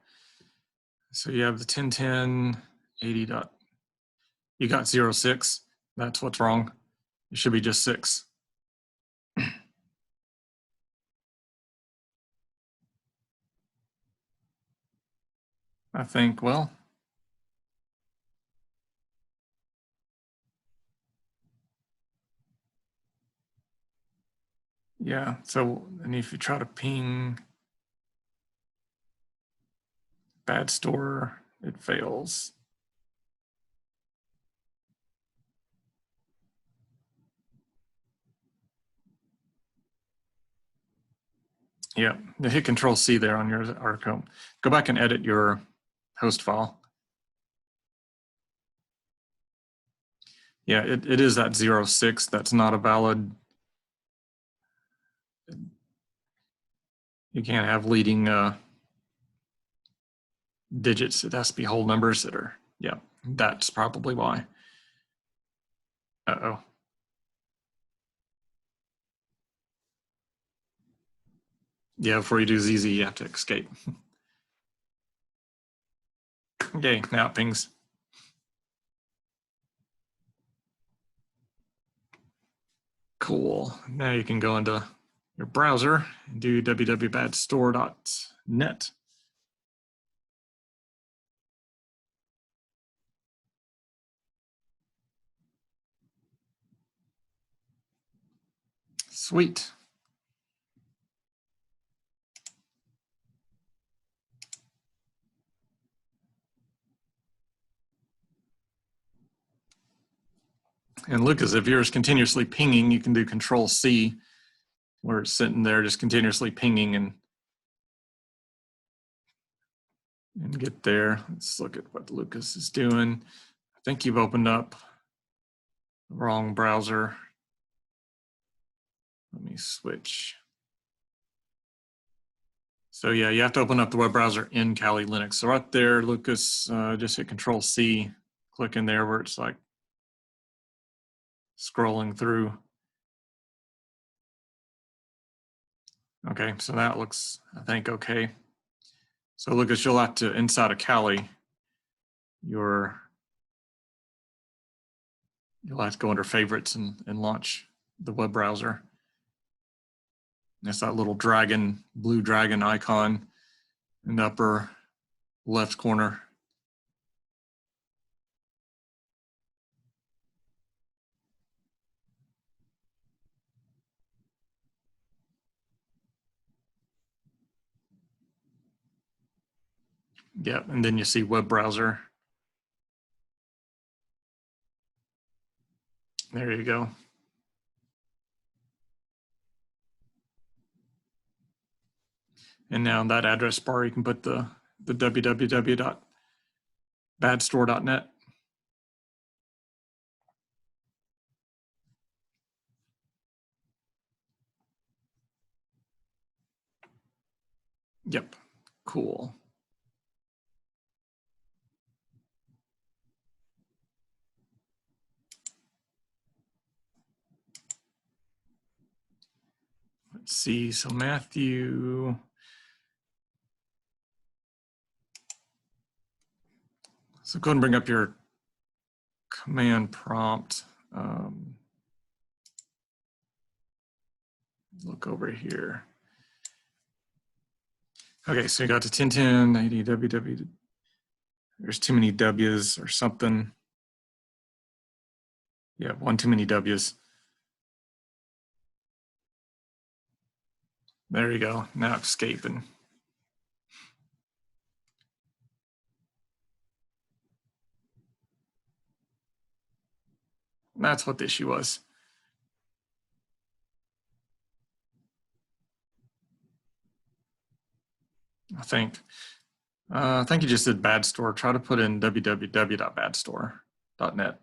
So you have the 101080 dot. You got 06. That's what's wrong. It should be just 6. I think, well. Yeah, so, and if you try to ping BadStore, it fails. Yeah, hit Control C there on your article. Go back and edit your host file. Yeah, it is that 06. That's not a valid. You can't have leading digits. It has to be whole numbers that are, yeah, that's probably why. Uh-oh. Yeah, before you do ZZ, you have to escape. Okay, now it pings. Cool. Now you can go into your browser and do www.badstore.net. Sweet. And Lucas, if yours continuously pinging, you can do Control C, where it's sitting there just continuously pinging and get there. Let's look at what Lucas is doing. I think you've opened up the wrong browser. Let me switch. So yeah, you have to open up the web browser in Kali Linux. So right there, Lucas, just hit Control C, click in there where it's like scrolling through. Okay, so that looks, I think, okay. So Lucas, you'll have to, inside of Kali, you'll have to go under favorites and launch the web browser. That's that little dragon, blue dragon icon in the upper left corner. Yep, and then you see web browser. There you go. And now in that address bar, you can put the www.badstore.net. Yep, cool. Let's see, so Matthew. So go ahead and bring up your command prompt. Look over here. Okay, so you got to 1010, 80, www. There's too many W's or something. Yeah, one too many W's. There you go, now escaping. That's what the issue was. I think you just did BadStore. Try to put in www.badstore.net.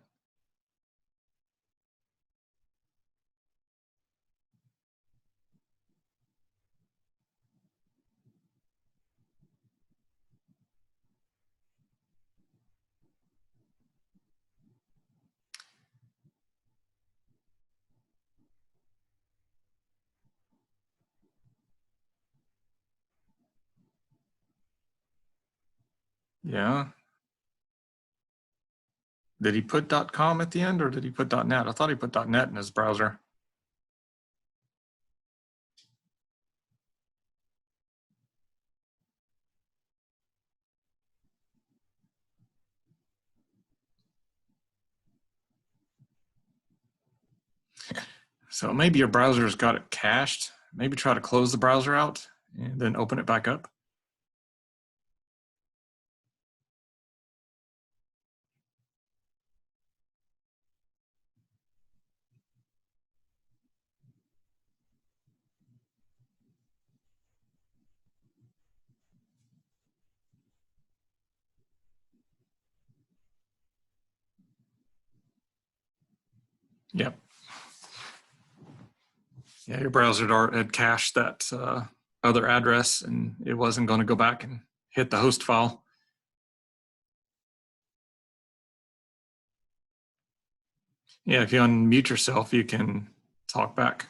Yeah. Did he put .com at the end or did he put .net? I thought he put .net in his browser. So maybe your browser's got it cached. Maybe try to close the browser out and then open it back up. Yep. Yeah, your browser had cached that other address and it wasn't going to go back and hit the host file. Yeah, if you unmute yourself, you can talk back.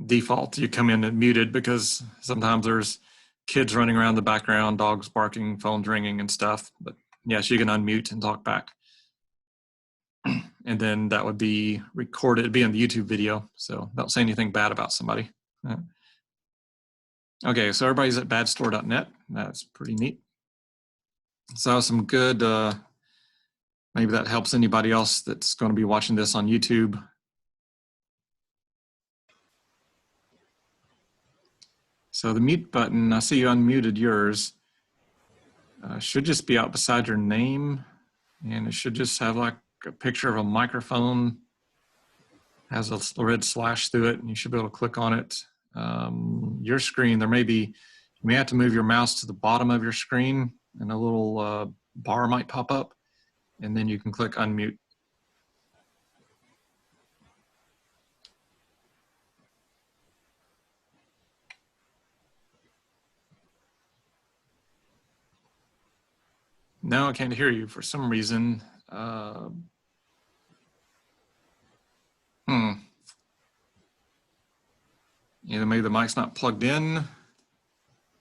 Default, you come in and muted because sometimes there's kids running around the background, dogs barking, phones ringing and stuff. But yes, you can unmute and talk back. And then that would be recorded, it'd be on the YouTube video. So don't say anything bad about somebody. Okay, so everybody's at badstore.net. That's pretty neat. So some good, maybe that helps anybody else that's going to be watching this on YouTube. So the mute button, I see you unmuted yours, should just be out beside your name, and it should just have like a picture of a microphone, has a red slash through it, and you should be able to click on it. Your screen, you may have to move your mouse to the bottom of your screen, and a little bar might pop up, and then you can click unmute. Now I can't hear you for some reason. Either maybe the mic's not plugged in,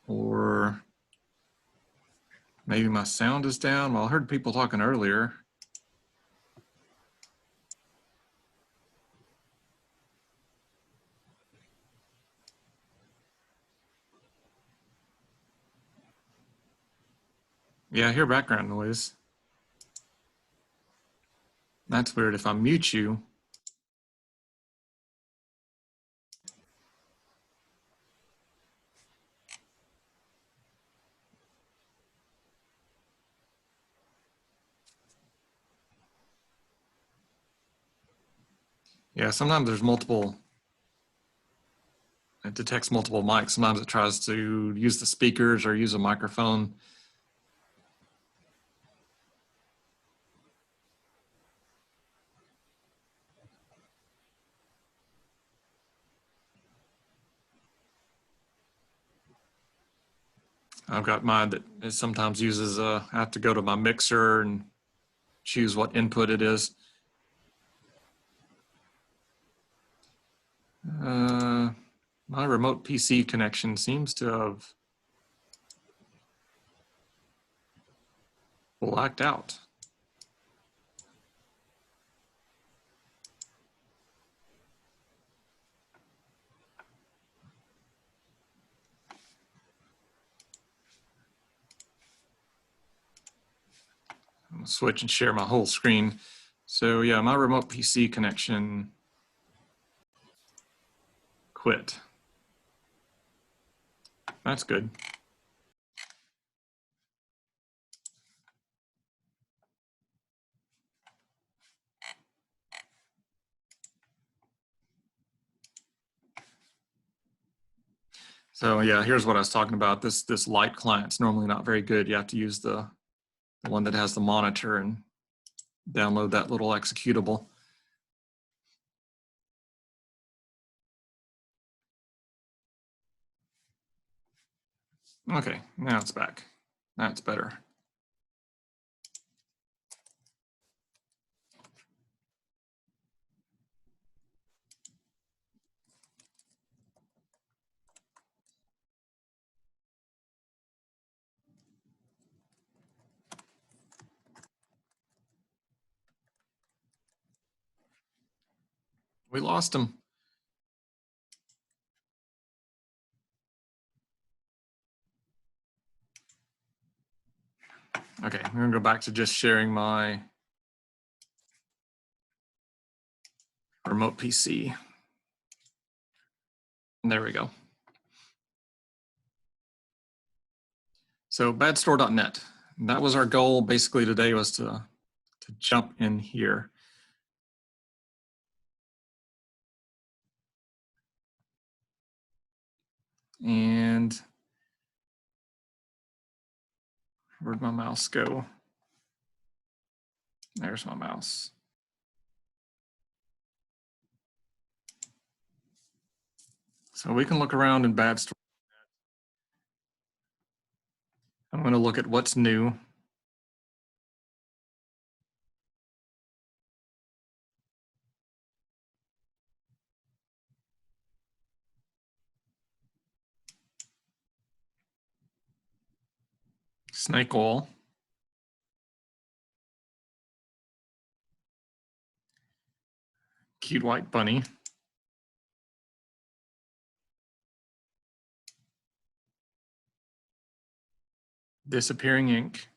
or maybe my sound is down. Well, I heard people talking earlier. Yeah, I hear background noise. That's weird. If I mute you, yeah, sometimes there's multiple, it detects multiple mics. Sometimes it tries to use the speakers or use a microphone. I've got mine that it sometimes uses, I have to go to my mixer and choose what input it is. My remote PC connection seems to have blacked out. I'm gonna switch and share my whole screen. So yeah, my remote PC connection quit. That's good. So yeah, here's what I was talking about. This light client's normally not very good. You have to use the one that has the monitor and download that little executable. Okay, now it's back. That's better. We lost him. Okay, I'm gonna go back to just sharing my remote PC. And there we go. So badstore.net. That was our goal basically today, was to jump in here. And where'd my mouse go? There's my mouse. So we can look around in BadStore. I'm going to look at what's new. Snake oil. Cute white bunny. Disappearing ink.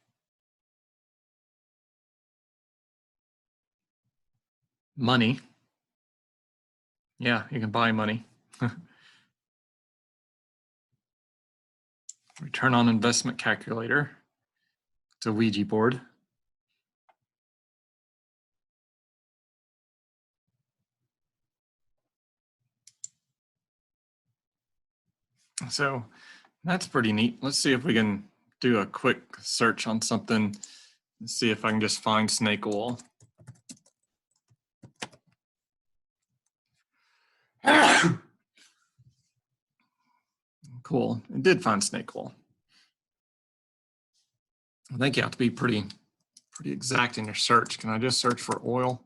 Money. Yeah, you can buy money. Return on investment calculator. It's a Ouija board. So that's pretty neat. Let's see if we can do a quick search on something. Let's see if I can just find snake oil. Cool. It did find snake oil. I think you have to be pretty exact in your search. Can I just search for oil?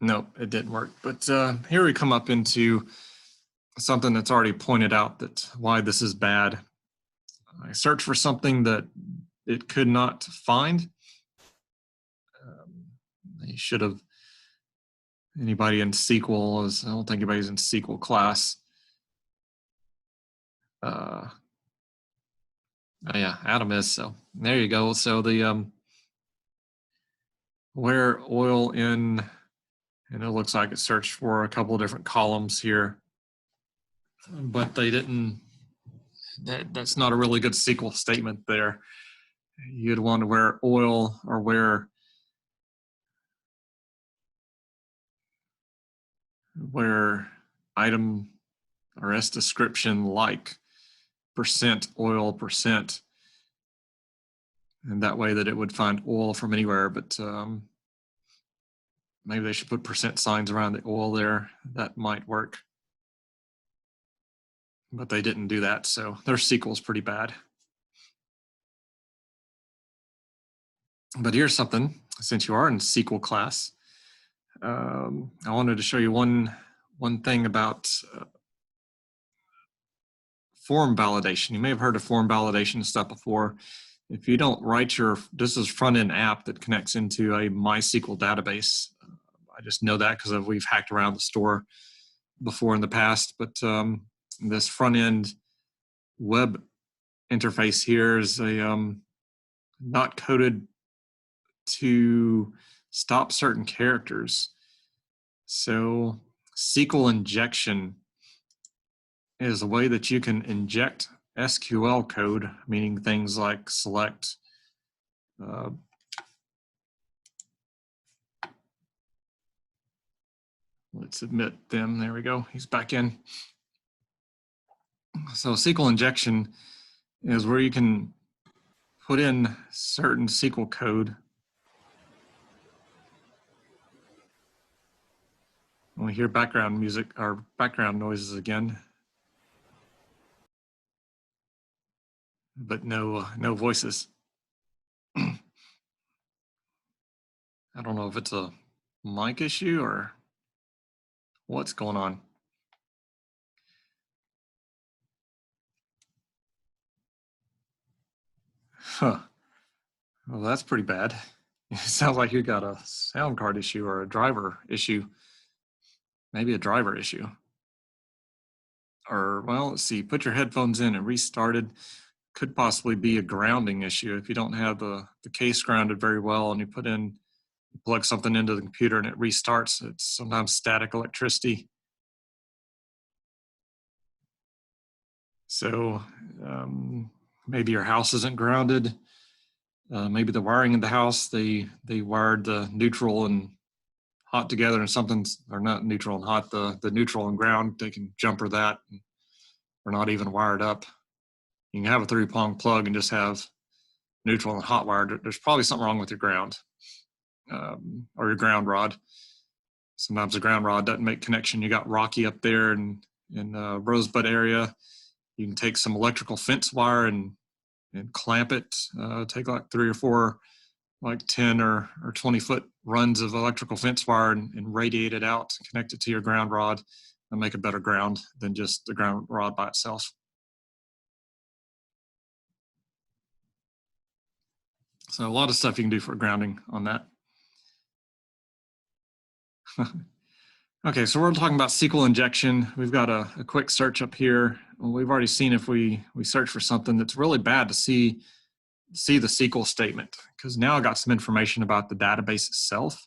Nope, it didn't work. But here we come up into something that's already pointed out that why this is bad. I searched for something that it could not find. They should have, anybody in SQL is, I don't think anybody's in SQL class. Oh yeah, Adam is, so there you go. So the where oil in, and it looks like it searched for a couple of different columns here, but they didn't, that's not a really good SQL statement there. You'd want to where oil or where item or S description like percent oil percent, and that way that it would find oil from anywhere. But maybe they should put percent signs around the oil there. That might work. But they didn't do that, so their SQL is pretty bad. But here's something, since you are in SQL class, I wanted to show you one thing about form validation. You may have heard of form validation stuff before. If you don't write this is front-end app that connects into a MySQL database. I just know that because we've hacked around the store before in the past, but this front-end web interface here is a not coded to stop certain characters. So SQL injection is a way that you can inject SQL code, meaning things like select let's admit them. There we go. He's back in. So SQL injection is where you can put in certain SQL code. We hear background music or background noises again, but no voices. I don't know if it's a mic issue or what's going on. Huh. Well, that's pretty bad. It sounds like you got a sound card issue or a driver issue. Maybe a driver issue. Or, well, let's see, put your headphones in and restarted. Could possibly be a grounding issue. If you don't have the case grounded very well and you plug something into the computer and it restarts, it's sometimes static electricity. So maybe your house isn't grounded. Maybe the wiring in the house, they wired the neutral and hot together and something's, or not neutral and hot, the neutral and ground, they can jumper that. Or not even wired up. You can have a 3-prong plug and just have neutral and hot wired. There's probably something wrong with your ground or your ground rod. Sometimes the ground rod doesn't make connection. You got rocky up there in Rosebud area. You can take some electrical fence wire and clamp it. Take like 3 or 4, like 10 or 20 foot runs of electrical fence wire and radiate it out, connect it to your ground rod, and make a better ground than just the ground rod by itself. So a lot of stuff you can do for grounding on that. Okay, so we're talking about SQL injection. We've got a quick search up here. well, we've already seen if we search for something that's really bad to see the SQL statement, because now I got some information about the database itself.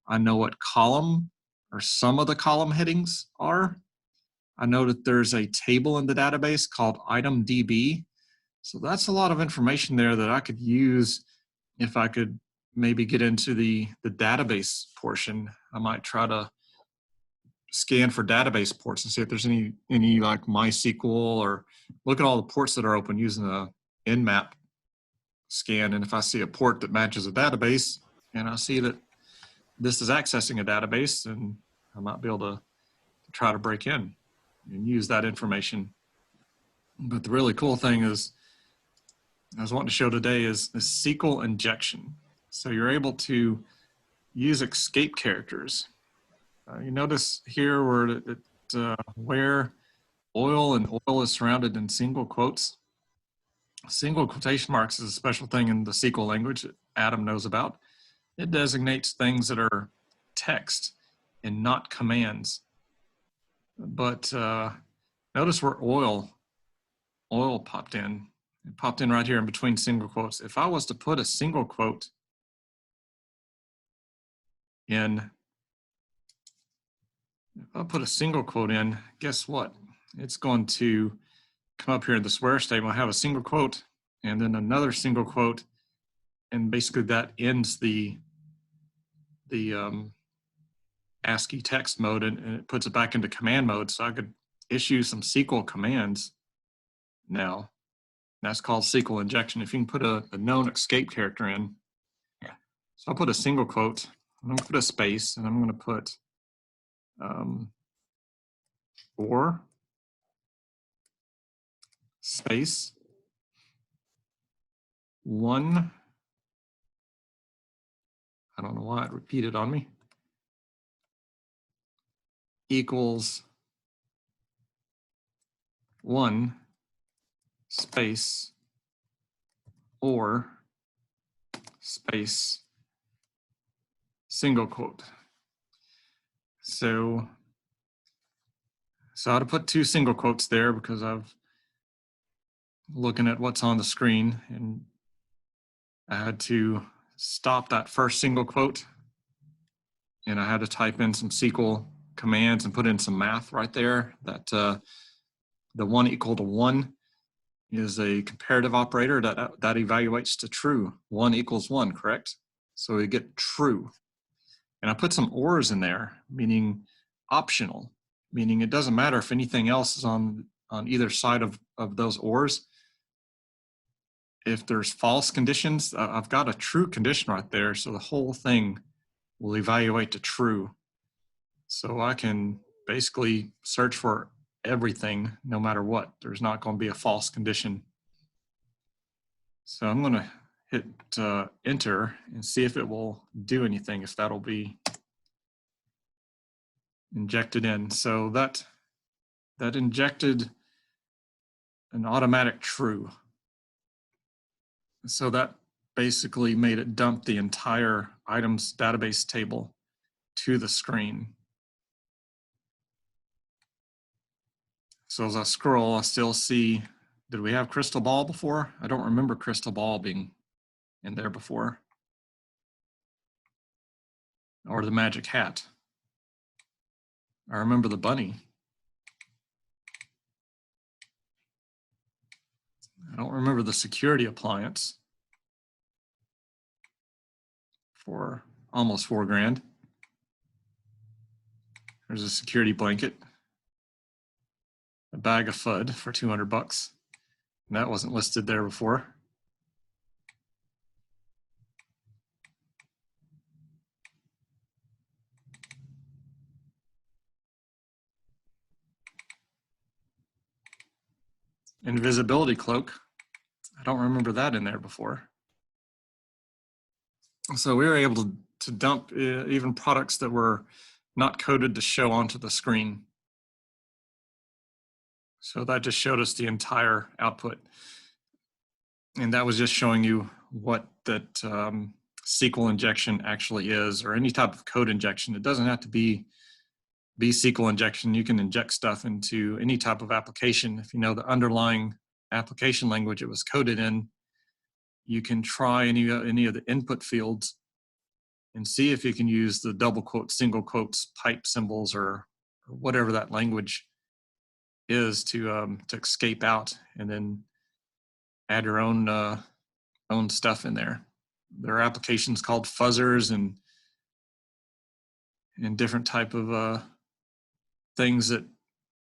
I know what column or some of the column headings are. I know that there's a table in the database called itemDB. So that's a lot of information there that I could use if I could maybe get into the database portion. I might try to scan for database ports and see if there's any like MySQL, or look at all the ports that are open using a nmap scan. And if I see a port that matches a database and I see that this is accessing a database, then I might be able to try to break in and use that information. But the really cool thing is, I was wanting to show today, is the SQL injection. So you're able to use escape characters. You notice here where oil and oil is surrounded in single quotes. Single quotation marks is a special thing in the SQL language that Adam knows about. It designates things that are text and not commands. But notice where oil popped in. It popped in right here in between single quotes. If I was to put a single quote in, guess what? It's going to come up here in this where statement. I have a single quote and then another single quote, and basically that ends the ASCII text mode, and it puts it back into command mode. So I could issue some SQL commands now. That's called SQL injection. If you can put a known escape character in. So I'll put a single quote, I'm going to put a space, and I'm going to put or space 1. I don't know why it repeated on me. Equals 1 space or space single quote. So I had to put 2 single quotes there because I'm looking at what's on the screen, and I had to stop that first single quote, and I had to type in some SQL commands and put in some math right there. That the 1 equal to 1 is a comparative operator that evaluates to true. 1 equals 1, correct? So we get true. And I put some ors in there, meaning optional, meaning it doesn't matter if anything else is on either side of those ors. If there's false conditions, I've got a true condition right there, so the whole thing will evaluate to true. So I can basically search for everything, no matter what. There's not going to be a false condition. So I'm going to hit enter and see if it will do anything, if that'll be injected in. So that injected an automatic true. So that basically made it dump the entire items database table to the screen. So as I scroll, I still see, did we have crystal ball before? I don't remember crystal ball being in there before. Or the magic hat. I remember the bunny. I don't remember the security appliance for almost $4 grand. There's a security blanket, a bag of FUD for 200 bucks. And that wasn't listed there before. Invisibility cloak. I don't remember that in there before. So we were able to dump even products that were not coded to show onto the screen. So that just showed us the entire output. And that was just showing you what that SQL injection actually is, or any type of code injection. It doesn't have to be be SQL injection. You can inject stuff into any type of application. If you know the underlying application language it was coded in, you can try any of the input fields and see if you can use the double quotes, single quotes, pipe symbols, or whatever that language is to escape out, and then add your own stuff in there. There are applications called fuzzers and different type of things that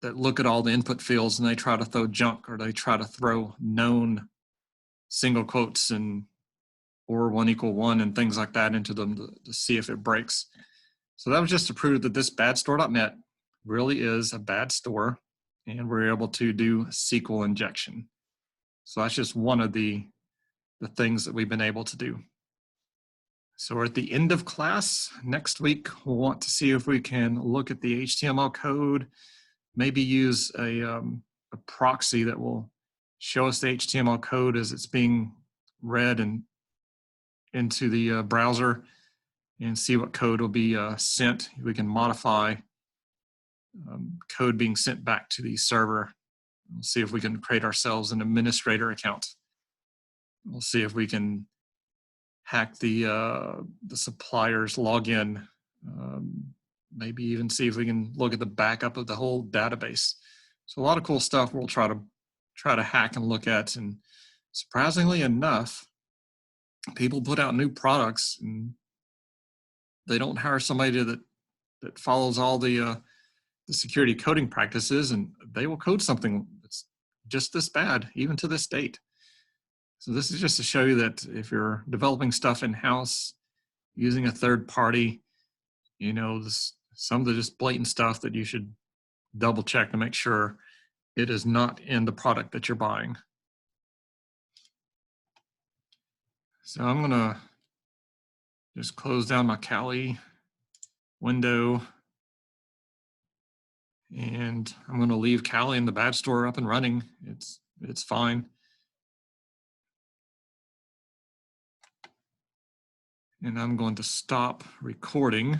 look at all the input fields, and they try to throw junk, or they try to throw known single quotes and or 1 = 1 and things like that into them to see if it breaks. So that was just to prove that this BadStore.net really is a bad store, and we're able to do SQL injection. So that's just one of the things that we've been able to do. So we're at the end of class. Next week, we'll want to see if we can look at the HTML code, maybe use a proxy that will show us the HTML code as it's being read and into the browser, and see what code will be sent. We can modify code being sent back to the server. We'll see if we can create ourselves an administrator account. We'll see if we can hack the supplier's login. Maybe even see if we can look at the backup of the whole database. So a lot of cool stuff we'll try to hack and look at. And surprisingly enough, people put out new products and they don't hire somebody that follows all the security coding practices, and they will code something that's just this bad, even to this date. So this is just to show you that if you're developing stuff in-house using a third party, you know, some of the just blatant stuff that you should double check to make sure it is not in the product that you're buying. So I'm gonna just close down my Kali window, and I'm gonna leave Kali and the BadStore up and running. It's fine. And I'm going to stop recording.